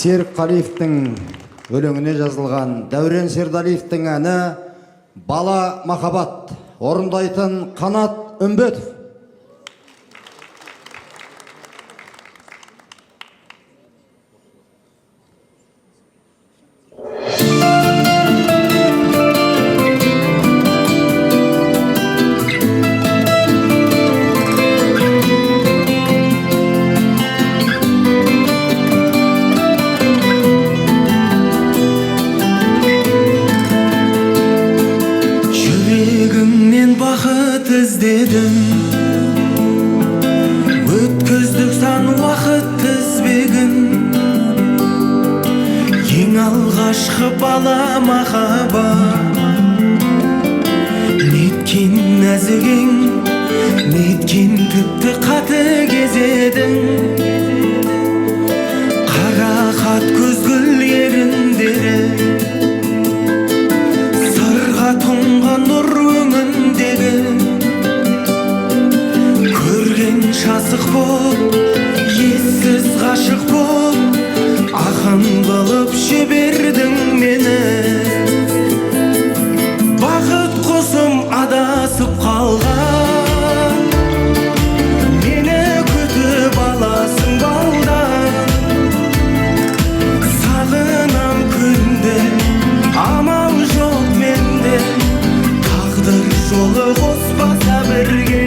Серік Қалиевтің өлеңіне жазылған Дәурен Сердалиевтің әні «Бала махаббат», орындайтын Қанат Үмбетов. Бақыт іздедім, өткіздік сан уақыт тізбегін. Ең алғашқы бала махаббат, неткен нәзігің, неткен тіпті қатыгез едің. Қарақат көзгіл еріндері, сырға тоңған нұр өңіндегі. Көрген шасық боп, ессіз ғашық боп, ақан болып жібердің мені. Бақыт құсым адасып қалған, мені күтіп аласың балдан. Сағынам күнде, амал жоқ менде, тағдыр жолы қоспаса бірге.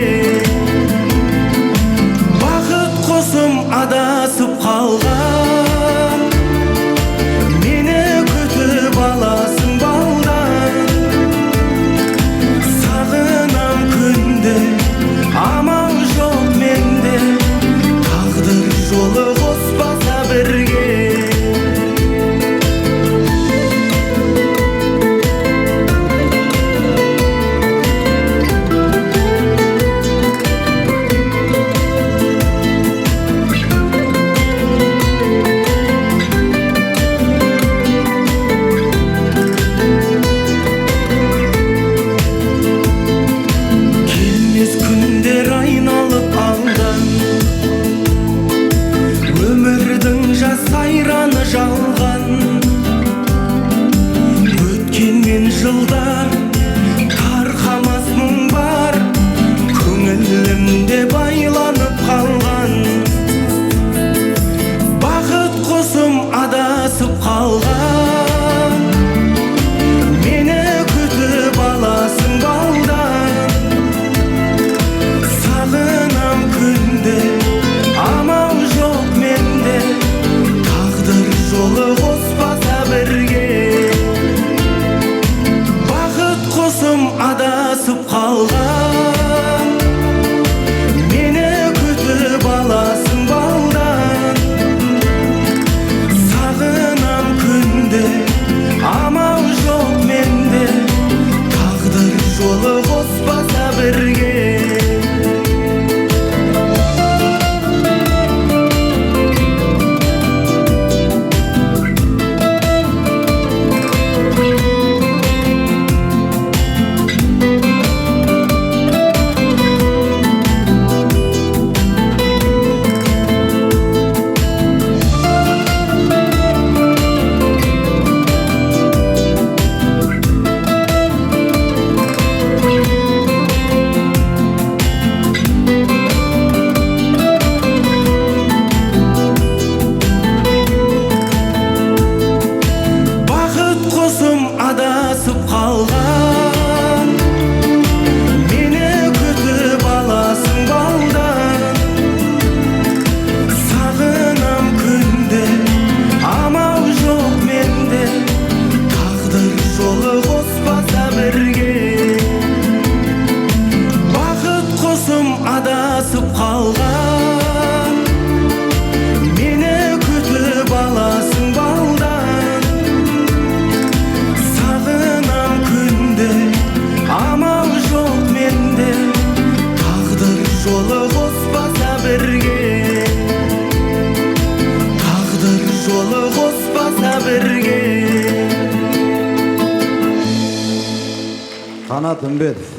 Бақыт құсым адасып қалған, мені күтіп аласың балдан. Сағынам күнде, амал жоқ менде, тағдыр жолы қоспаса бірге. Сайраны жалған, өткенмен жылдар, тарқамас мұң бар, көңілімде байланып қалған. Бақыт құсым адасып қалған, мені күтіп аласың балдан. Сағынам күнде, амал жоқ менде, жолы қоспаса бірге. Бақыт құсым адасып қалған, мені күтіп аласың балдан. Сағынам күнде, амал жоқ менде, тағдыр жолы қоспаса бірге. Адасып қалған, мені күтіп аласың балдан. Сағынам күнде, амал жоқ менде, тағдыр жолы қоспаса бірге. Бақыт құсым адасып қалған, мені күтіп аласың балдан. Амал жоқ менде, тағдыр жолы қоспаса бірге. Тағдыр жолы қоспаса бірге. Қанат Үмбетов.